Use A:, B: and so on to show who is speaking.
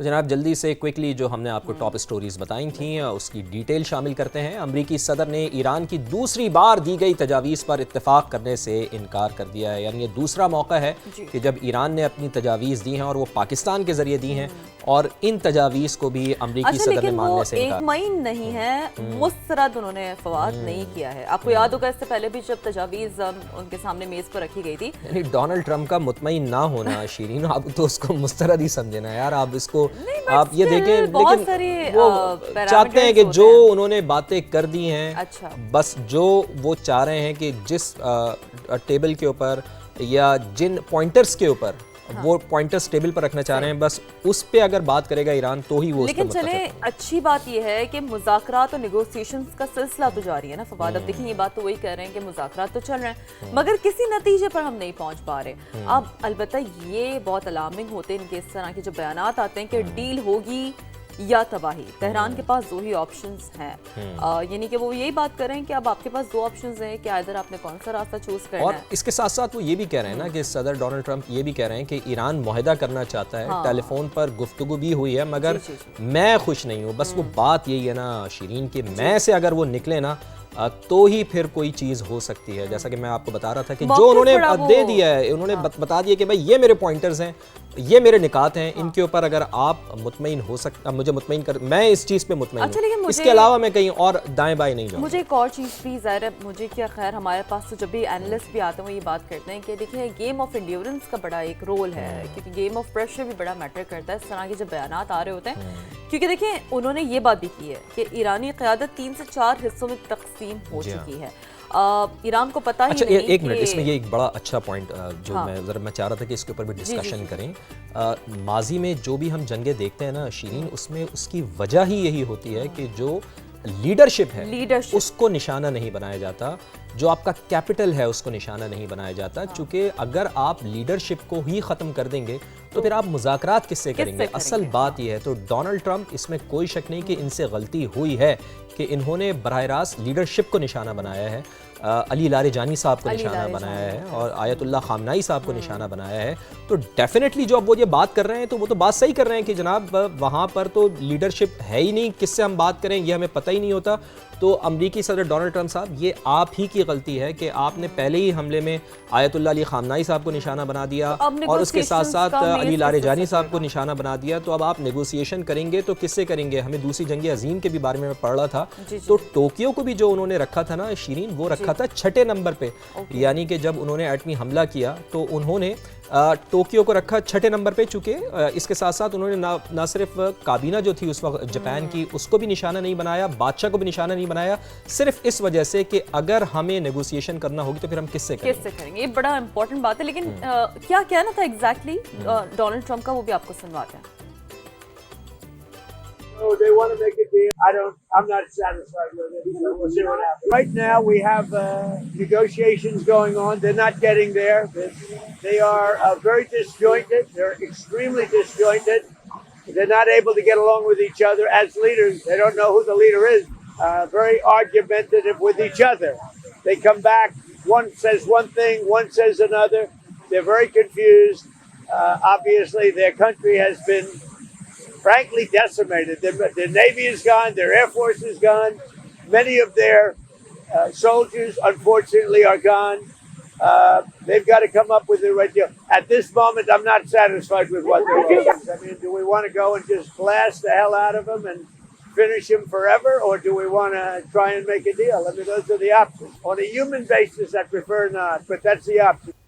A: تو جناب جلدی سے کوئکلی جو ہم نے آپ کو ٹاپ سٹوریز بتائیں تھیں اس کی ڈیٹیل شامل کرتے ہیں۔ امریکی صدر نے ایران کی دوسری بار دی گئی تجاویز پر اتفاق کرنے سے انکار کر دیا ہے، یعنی یہ دوسرا موقع ہے کہ جب ایران نے اپنی تجاویز دی ہیں اور وہ پاکستان کے ذریعے دی ہیں، اور ان تجاویز کو بھی امریکی صدر نے ماننے سے انکار۔
B: ایک مین نہیں ہے، مسترد انہوں نے فواد نہیں کیا ہے۔ آپ کو یاد ہوگا اس سے پہلے بھی جب تجاویز ان کے سامنے میز پر رکھی گئی تھی،
A: یعنی ڈونلڈ ٹرمپ کا مطمئن نہ ہونا شیرین، آپ تو اس کو مسترد ہی سمجھنا یار، آپ اس کو آپ یہ دیکھیں، لیکن وہ چاہتے ہیں کہ جو انہوں نے باتیں کر دی ہیں، بس جو وہ چاہ رہے ہیں کہ جس ٹیبل کے اوپر یا جن پوائنٹرز کے اوپر وہ پوائنٹرز ٹیبل پر رکھنا چاہ رہے ہیں، بس اس پہ اگر بات کرے گا ایران تو ہی وہ اس پر متفق ہے۔
B: لیکن چلیں اچھی بات یہ ہے کہ مذاکرات اور نیگوسیشنز کا سلسلہ تو جاری ہے نا فواد۔ اب دیکھیں یہ بات تو وہی کہہ رہے ہیں کہ مذاکرات تو چل رہے ہیں مگر کسی نتیجے پر ہم نہیں پہنچ پا رہے۔ اب البتہ یہ بہت الارمنگ ہوتے ہیں ان کے اس طرح کے جو بیانات آتے ہیں کہ ڈیل ہوگی یا تباہی۔ تہران کے پاس دو ہی آپشنز ہیں، یعنی کہ وہ یہی بات کر رہے ہیں کہ اب آپ کے پاس دو آپشنز ہیں کہ ادھر آپ نے کون سا راستہ چوز کرنا ہے۔
A: اور اس کے ساتھ ساتھ وہ یہ بھی کہہ رہے ہیں نا کہ صدر ڈونلڈ ٹرمپ یہ بھی کہہ رہے ہیں کہ ایران معاہدہ کرنا چاہتا ہے، ٹیلی فون پر گفتگو بھی ہوئی ہے، مگر میں خوش نہیں ہوں۔ بس وہ بات یہی ہے نا شیرین کہ میں سے اگر وہ نکلے نا تو ہی پھر کوئی چیز ہو سکتی ہے۔ جیسا کہ میں آپ کو بتا رہا تھا کہ جو انہوں نے دے دیا ہے، انہوں نے بتا دیا کہ بھائی یہ میرے پوائنٹرز ہیں، یہ میرے نکات ہیں، ان کے اوپر اگر آپ مطمئن ہو سکتا، مجھے مطمئن کر، میں اس چیز پہ مطمئن ہوں، اس کے علاوہ میں کہیں اور دائیں بائیں نہیں جاؤں۔
B: مجھے ایک اور چیز بھی ظاہر ہے، مجھے کیا خیر ہمارے پاس تو جب بھی اینالسٹ بھی آتے ہیں وہ یہ بات کرتے ہیں کہ دیکھیں گیم آف انڈیورنس کا بڑا ایک رول ہے، کیونکہ گیم آف پریشر بھی بڑا میٹر کرتا ہے اس طرح کے جب بیانات آ رہے ہوتے ہیں۔ کیونکہ دیکھیں انہوں نے یہ بات بھی کی ہے کہ ایرانی قیادت 3 سے 4 حصوں میں تقسیم ہو چکی ہے۔ ایران کو پتہ ہی نہیں۔
A: ایک منٹ، اس میں یہ ایک بڑا اچھا پوائنٹ جو میں چاہ رہا تھا کہ اس کے اوپر بھی ڈسکشن کریں۔ ماضی میں جو بھی ہم جنگیں دیکھتے ہیں نا شیرین، اس میں اس کی وجہ ہی یہی ہوتی ہے کہ جو لیڈرشپ ہے اس کو نشانہ نہیں بنایا جاتا، جو آپ کا کیپٹل ہے اس کو نشانہ نہیں بنایا جاتا، چونکہ اگر آپ لیڈرشپ کو ہی ختم کر دیں گے تو پھر آپ مذاکرات کس سے کریں گے؟ اصل بات یہ ہے۔ تو ڈونلڈ ٹرمپ، اس میں کوئی شک نہیں کہ ان سے غلطی ہوئی ہے کہ انہوں نے براہ راست لیڈرشپ کو نشانہ بنایا ہے، علی لاریجانی صاحب کو نشانہ بنایا ہے اور آیت اللہ خامنائی صاحب کو نشانہ بنایا ہے۔ تو ڈیفینیٹلی جو اب وہ یہ بات کر رہے ہیں تو وہ تو بات صحیح کر رہے ہیں کہ جناب وہاں پر تو لیڈرشپ ہے ہی نہیں، کس سے ہم بات کریں یہ ہمیں پتہ ہی نہیں ہوتا۔ تو امریکی صدر ڈونلڈ ٹرمپ صاحب، یہ آپ ہی کی غلطی ہے کہ آپ نے پہلے ہی حملے میں آیت اللہ علی خامنائی صاحب کو نشانہ بنا دیا اور اس کے ساتھ ساتھ علی لاریجانی صاحب کو نشانہ بنا دیا۔ تو اب آپ نیگوسیشن کریں گے تو کس سے کریں گے؟ ہمیں دوسری جنگ عظیم کے بھی بارے میں پڑھ رہا تھا، تو ٹوکیو کو بھی جو انہوں نے رکھا تھا نا شیرین، وہ رکھا تھا 6 نمبر پہ، یعنی کہ جب انہوں نے ایٹمی حملہ کیا تو انہوں نے ٹوکیو کو رکھا 6 نمبر پہ، چونکہ اس کے ساتھ ساتھ انہوں نے نہ صرف کابینہ جو تھی اس وقت جاپان کی، اس کو بھی نشانہ نہیں بنایا، بادشاہ کو بھی نشانہ نہیں بنایا، صرف اس وجہ سے کہ اگر ہمیں نیگوسیشن کرنا ہوگی تو پھر ہم کس سے کریں گے؟
B: یہ بڑا امپورٹنٹ بات ہے، لیکن کیا کہنا تھا ایگزیکٹلی ڈونلڈ ٹرمپ کا، وہ بھی آپ کو سنواتے ہیں۔
C: They want to make a deal. I'm not satisfied with it. So we'll see what happens. Right now we have negotiations going on. They're not getting there. They are very disjointed. They're extremely disjointed. They're not able to get along with each other as leaders. They don't know who the leader is. Very argumentative with each other. They come back. One says one thing, one says another. They're very confused. Obviously, their country has been frankly decimated. Their Navy is gone, their Air Force is gone. Many of their soldiers, unfortunately, are gone. They've got to come up with the right deal. At this moment, I'm not satisfied with what they're doing. I mean, do we want to go and just blast the hell out of them and finish him forever, or do we want to try and make a deal? I mean, those are the options. On a human basis, I prefer not, but that's the option.